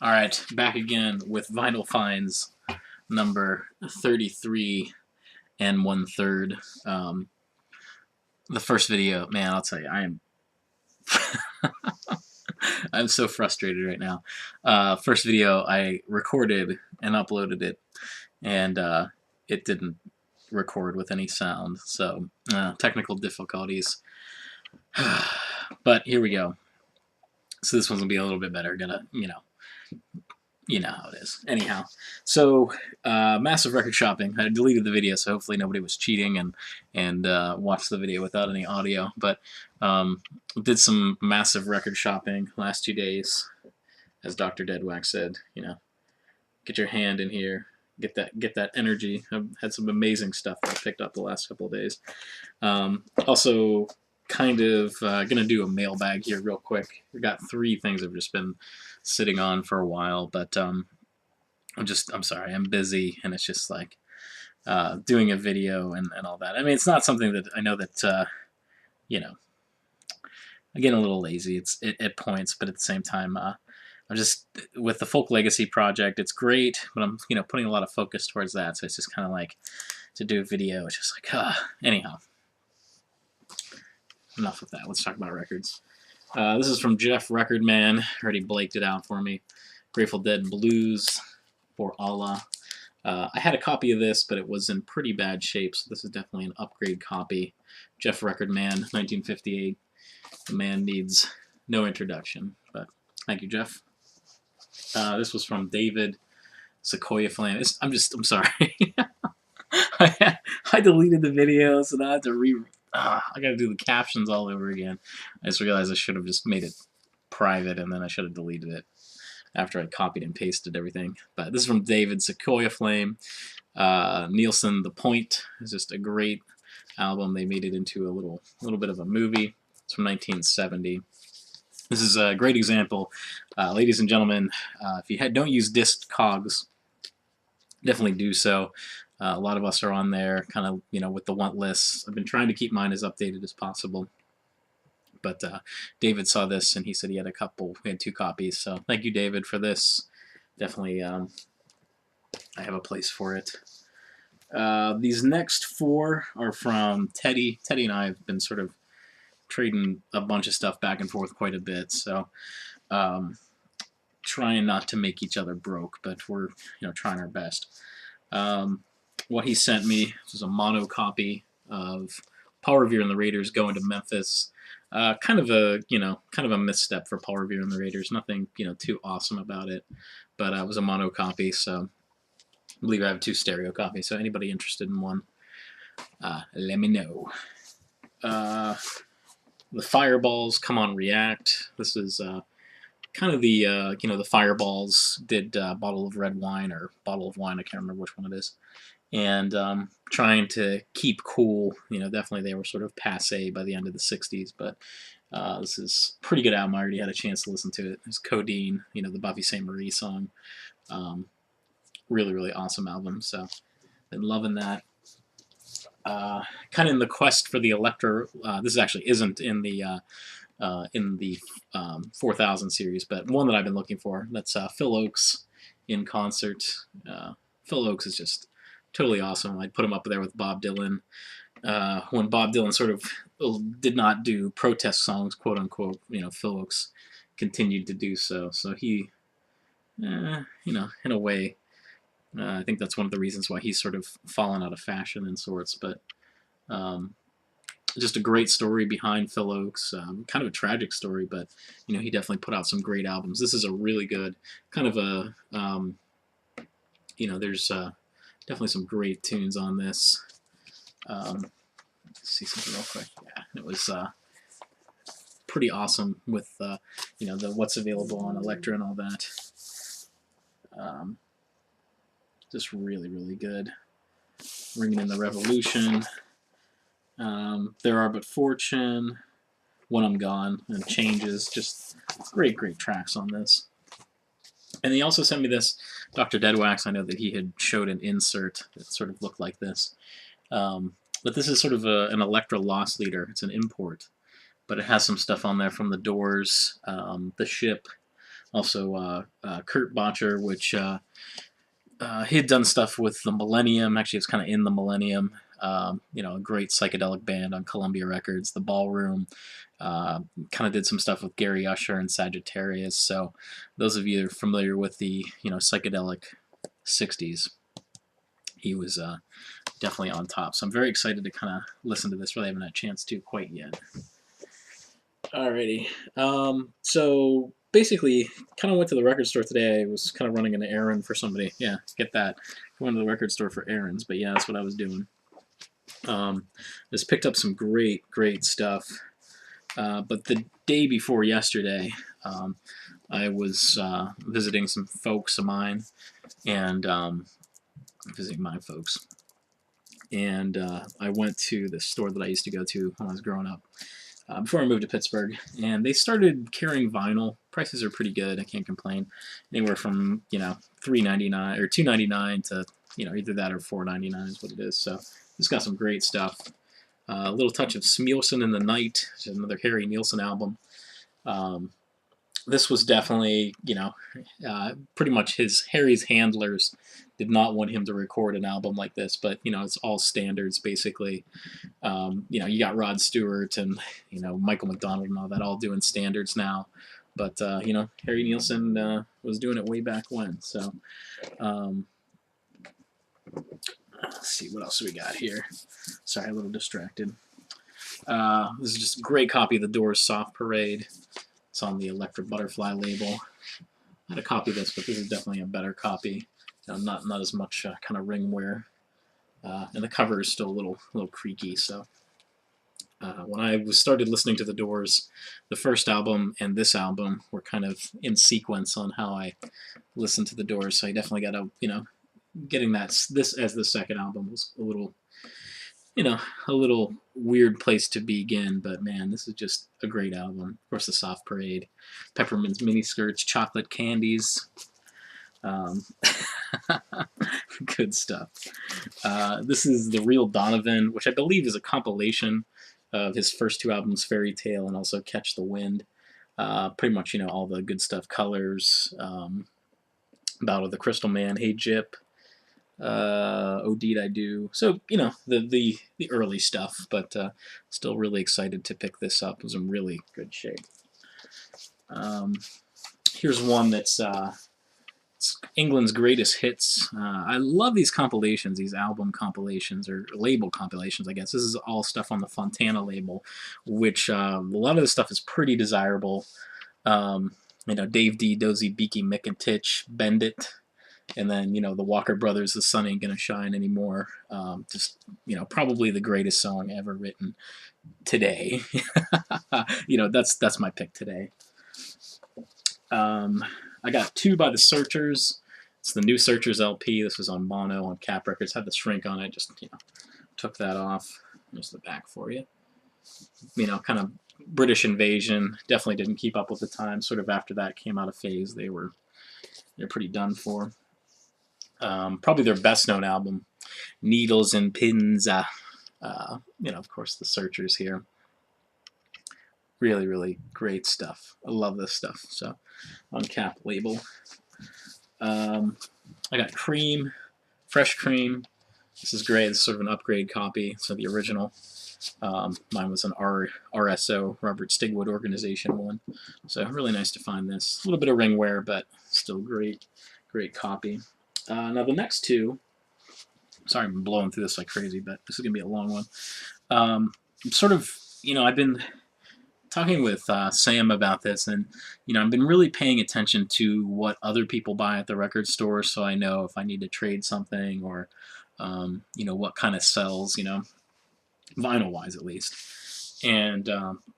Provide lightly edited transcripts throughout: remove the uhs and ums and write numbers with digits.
All right, back again with Vinyl Finds number 33 and 1/3. The first video, man, I'll tell you, I'm so frustrated right now. First video, I recorded and uploaded it, and it didn't record with any sound, so technical difficulties. But here we go. So this one's gonna be a little bit better. You know how it is. Anyhow, so massive record shopping. I deleted the video, so hopefully nobody was cheating and watched the video without any audio. But did some massive record shopping last 2 days, as Dr. Deadwax said. You know, get your hand in here, get that energy. I've had some amazing stuff that I picked up the last couple of days. Also, kind of gonna do a mailbag here real quick. We got 3 things I've just been sitting on for a while, but I'm sorry, I'm busy, and it's just like doing a video and all that. I mean, it's not something that I know that you know, I'm getting a little lazy. At points, but at the same time, I'm just with the Folk Legacy project. It's great, but I'm putting a lot of focus towards that. So it's just kind of like to do a video. It's just like anyhow. Enough of that. Let's talk about records. This is from Jeff Record Man. Already blaked it out for me. Grateful Dead and Blues for Allah. I had a copy of this, but it was in pretty bad shape, so this is definitely an upgrade copy. Jeff Record Man, 1958. The man needs no introduction, but thank you, Jeff. This was from David, Sequoia Flame. I'm sorry. I deleted the video, so now I have to I gotta do the captions all over again. I just realized I should have just made it private, and then I should have deleted it after I copied and pasted everything. But this is from David, Sequoia Flame. Nielsen, The Point is just a great album. They made it into a little bit of a movie. It's from 1970. This is a great example, ladies and gentlemen. If you don't use Discogs, definitely do so. A lot of us are on there, kind of, with the want lists. I've been trying to keep mine as updated as possible. But David saw this, and he said he had we had 2 copies. So thank you, David, for this. Definitely, I have a place for it. These next 4 are from Teddy. Teddy and I have been sort of trading a bunch of stuff back and forth quite a bit. So trying not to make each other broke, but we're trying our best. What he sent me was a mono copy of Paul Revere and the Raiders going to Memphis. Kind of a misstep for Paul Revere and the Raiders. Nothing too awesome about it, but it was a mono copy, so I believe I have 2 stereo copies. So anybody interested in one, let me know. The Fireballs, Come On React. This is kind of the the Fireballs did Bottle of Red Wine or Bottle of Wine. I can't remember which one it is. And trying to keep cool. Definitely they were sort of passe by the end of the 60s, but this is a pretty good album. I already had a chance to listen to it. It's Codeine, the Buffy St. Marie song. Really, really awesome album, so been loving that. Kind of in the quest for the Electra. This actually isn't in the 4000 series, but one that I've been looking for. That's Phil Ochs in concert. Phil Ochs is just totally awesome. I'd put him up there with Bob Dylan. When Bob Dylan sort of did not do protest songs, quote unquote, Phil Ochs continued to do so. So he, in a way, I think that's one of the reasons why he's sort of fallen out of fashion in sorts. But just a great story behind Phil Ochs. Kind of a tragic story, but he definitely put out some great albums. This is a really good kind of a there's definitely some great tunes on this. Let's see something real quick. Yeah, it was pretty awesome with the what's available on Electra and all that. Just really, really good. Ringing in the Revolution. There Are But Fortune. When I'm Gone and Changes. Just great tracks on this. And he also sent me this Dr. Deadwax. I know that he had showed an insert that sort of looked like this. But this is sort of an Electra loss leader. It's an import. But it has some stuff on there from The Doors, The Ship, Also, Kurt Botcher, which he had done stuff with the Millennium. Actually, it's kind of in the Millennium. You know, a great psychedelic band on Columbia Records. The Ballroom. Kind of did some stuff with Gary Usher and Sagittarius. So, those of you that are familiar with the psychedelic '60s, he was definitely on top. So I'm very excited to kind of listen to this. Really haven't had a chance to quite yet. Alrighty. So basically, kind of went to the record store today. I was kind of running an errand for somebody. Yeah, get that. Going to the record store for errands. But yeah, that's what I was doing. Just picked up some great stuff. But the day before yesterday, I was visiting some folks of mine, and visiting my folks. And I went to the store that I used to go to when I was growing up before I moved to Pittsburgh, and they started carrying vinyl. Prices are pretty good. I can't complain. Anywhere from $3.99 or $2.99 to either that or $4.99 is what it is. So it's got some great stuff. A little touch of Smilson in the Night, which is another Harry Nilsson album. This was definitely pretty much Harry's handlers did not want him to record an album like this, but it's all standards basically. You got Rod Stewart and Michael McDonald and all that all doing standards now, but Harry Nilsson was doing it way back when. So let's see what else we got here. Sorry, a little distracted. This is just a great copy of The Doors' Soft Parade. It's on the Electra Butterfly label. I had a copy of this, but this is definitely a better copy. Not as much kind of ring wear, and the cover is still a little creaky. So when I started listening to the Doors, the first album and this album were kind of in sequence on how I listened to the Doors. So I definitely got to getting this as the second album was a little weird place to begin, but man, this is just a great album. Of course, the Soft Parade, Peppermint's Miniskirts, Chocolate Candies. Good stuff. This is The Real Donovan, which I believe is a compilation of his first two albums, Fairy Tale and also Catch the Wind. Pretty much, all the good stuff, Colors, Battle of the Crystal Man, Hey Jip, Oh Deed I Do. So, the early stuff, but still really excited to pick this up. It was in really good shape. Here's one that's it's England's Greatest Hits. I love these compilations, these album compilations, or label compilations, I guess. This is all stuff on the Fontana label, which a lot of the stuff is pretty desirable. Dave D, Dozy, Beaky, Mick and Titch, Bend It. And then, the Walker Brothers, The Sun Ain't Gonna Shine Anymore. Probably the greatest song ever written today. That's my pick today. I got two by the Searchers. It's the new Searchers LP. This was on mono on Cap Records. Had the shrink on it. Just took that off. There's the back for you. Kind of British invasion. Definitely didn't keep up with the time. Sort of after that came out of phase, they're pretty done for. Probably their best known album, Needles and Pins. Of course, the Searchers here. Really, really great stuff. I love this stuff. So, on Cap label. I got Cream, Fresh Cream. This is great. This is sort of an upgrade copy. So the original. Mine was an RSO, Robert Stigwood Organization one. So really nice to find this. A little bit of ring wear, but still great copy. Now the next two, sorry I'm blowing through this like crazy, but this is going to be a long one. I've been talking with Sam about this, and I've been really paying attention to what other people buy at the record store, so I know if I need to trade something or what kind of sells, vinyl-wise at least. And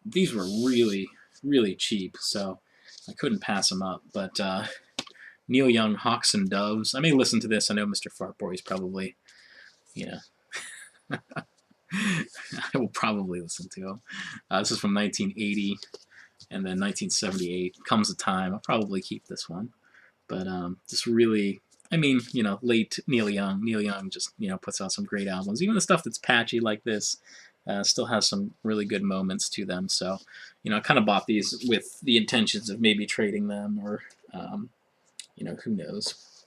these were really, really cheap, so I couldn't pass them up. But Neil Young, Hawks and Doves. I may listen to this. I know Mr. Fartboy is probably, I will probably listen to him. This is from 1980, and then 1978. Comes a Time. I'll probably keep this one. But just really, late Neil Young. Neil Young just, puts out some great albums. Even the stuff that's patchy like this still has some really good moments to them. So, I kind of bought these with the intentions of maybe trading them or You know, who knows?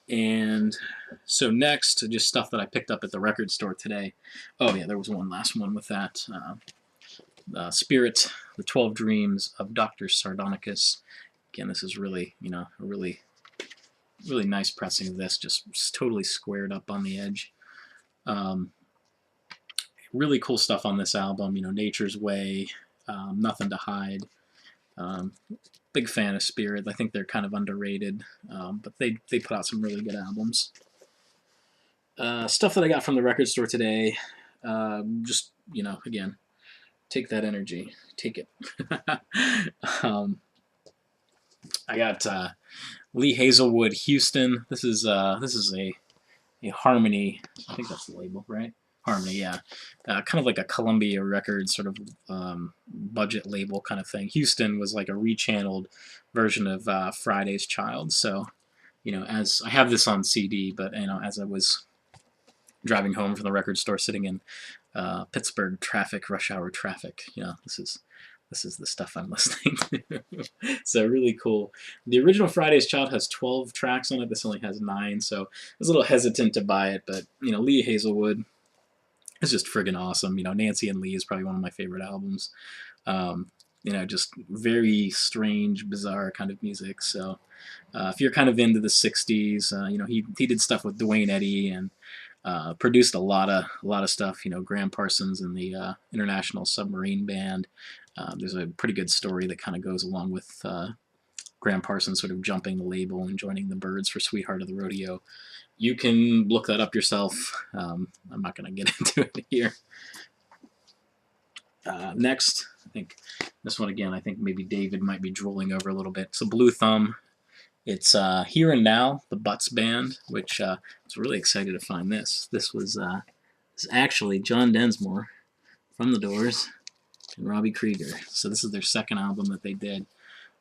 And so next, just stuff that I picked up at the record store today. Oh yeah, there was one last one with that. Spirit, The 12 Dreams of Dr. Sardonicus. Again, this is really, you know, a really nice pressing of this, just totally squared up on the edge. Really cool stuff on this album, you know, Nature's Way, Nothing to Hide. Big fan of Spirit. I think they're kind of underrated, but they put out some really good albums. Stuff that I got from the record store today, just, you know, again, take that energy. Take it. I got Lee Hazlewood, Houston. This is a Harmony. I think that's the label, right? Harmony, yeah. Kind of like a Columbia Records sort of budget label kind of thing. Houston was like a rechanneled version of Friday's Child. So, you know, as I have this on CD, but you know, as I was driving home from the record store, sitting in Pittsburgh traffic, rush hour traffic, you know, this is the stuff I'm listening to. So really cool. The original Friday's Child has 12 tracks on it. This only has 9, so I was a little hesitant to buy it, but you know, Lee Hazlewood is just friggin' awesome. You know, Nancy and Lee is probably one of my favorite albums. You know, just very strange, bizarre kind of music. So if you're kind of into the 60s, you know, he did stuff with Duane Eddy and produced a lot of stuff. You know, Graham Parsons and the International Submarine Band. There's a pretty good story that kind of goes along with Graham Parsons sort of jumping the label and joining the Byrds for Sweetheart of the Rodeo. You can look that up yourself. I'm not going to get into it here. Next, I think this one again, I think maybe David might be drooling over a little bit. So Blue Thumb. It's Here and Now, the Butts Band, which I was really excited to find this. This was actually John Densmore from The Doors and Robbie Krieger. So this is their second album that they did.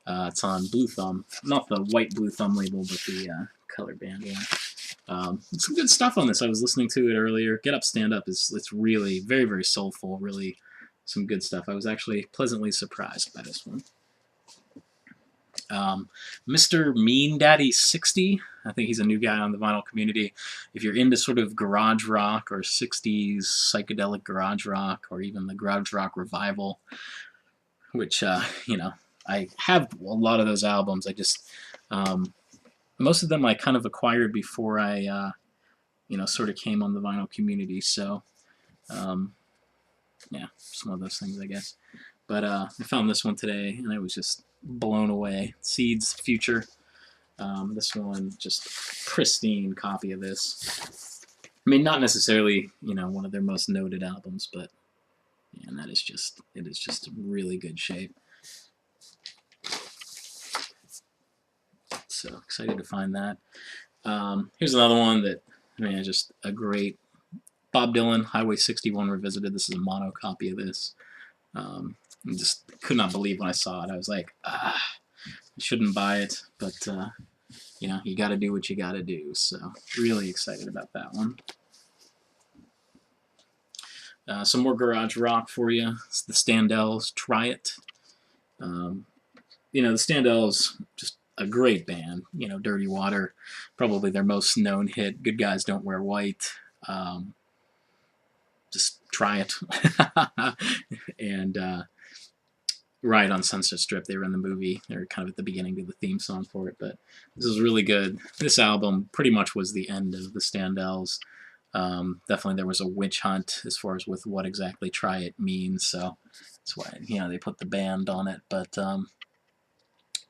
It's on Blue Thumb. Not the white Blue Thumb label, but the color band one. Some good stuff on this. I was listening to it earlier. Get Up, Stand Up it's really very, very soulful. Really some good stuff. I was actually pleasantly surprised by this one. Mr. Mean Daddy 60. I think he's a new guy on the vinyl community. If you're into sort of garage rock or 60s psychedelic garage rock or even the garage rock revival, which, you know, I have a lot of those albums. I just, most of them I kind of acquired before I, you know, sort of came on the vinyl community. So, yeah, just one of those things, I guess. But I found this one today, and I was just blown away. Seeds, Future. This one, just pristine copy of this. I mean, not necessarily, you know, one of their most noted albums, but man, it is just really good shape. So excited to find that. Here's another one that, I mean, just a great Bob Dylan, Highway 61 Revisited. This is a mono copy of this. I just could not believe when I saw it. I was like, I shouldn't buy it, but you know, you got to do what you got to do. So really excited about that one. Some more garage rock for you. It's the Standells, Try It. You know, the Standells, just a great band. You know, Dirty Water, probably their most known hit. Good Guys Don't Wear White. Just try it. And Ride on Sunset Strip, they were in the movie. They were kind of at the beginning of the theme song for it, but this is really good. This album pretty much was the end of the Standells. Definitely there was a witch hunt as far as with what exactly Try It means, so that's why, you know, they put the band on it, but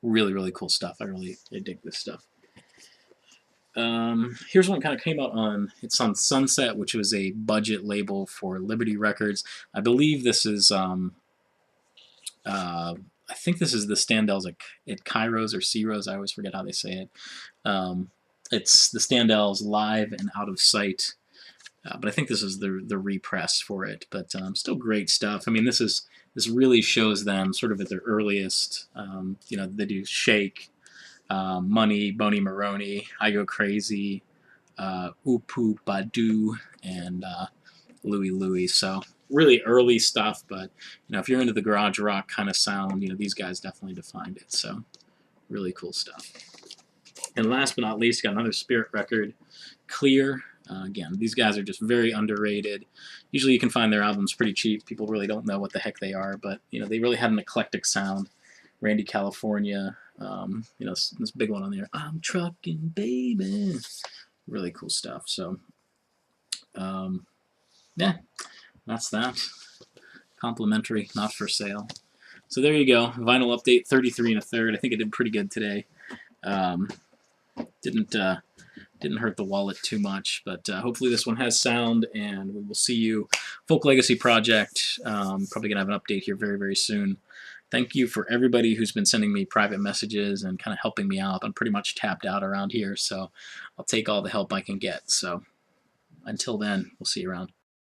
really, really cool stuff. I dig this stuff. Here's one kind of came out on, it's on Sunset, which was a budget label for Liberty Records. I believe this is, I think this is the Standells at Kairos or Ciros. I always forget how they say it. It's the Standells Live and Out of Sight. But I think this is the repress for it. But still great stuff. I mean, this really shows them sort of at their earliest. You know, they do Shake, Money, Boney Maroney, I Go Crazy, Oopu Badu, and Louie Louie. So really early stuff, but you know, if you're into the garage rock kind of sound, you know, these guys definitely defined it. So Really cool stuff. And last but not least, got another Spirit record, Clear. Again, these guys are just very underrated. Usually you can find their albums pretty cheap. People really don't know what the heck they are, but you know, they really had an eclectic sound. Randy California, you know, this big one on there, I'm trucking baby. Really cool stuff. So yeah, that's that. Complimentary, not for sale. So there you go. Vinyl update, 33 1/3. I think it did pretty good today. Didn't hurt the wallet too much, but hopefully this one has sound, and we will see you. Folk Legacy Project, probably going to have an update here very, very soon. Thank you for everybody who's been sending me private messages and kind of helping me out. I'm pretty much tapped out around here, so I'll take all the help I can get. So until then, we'll see you around.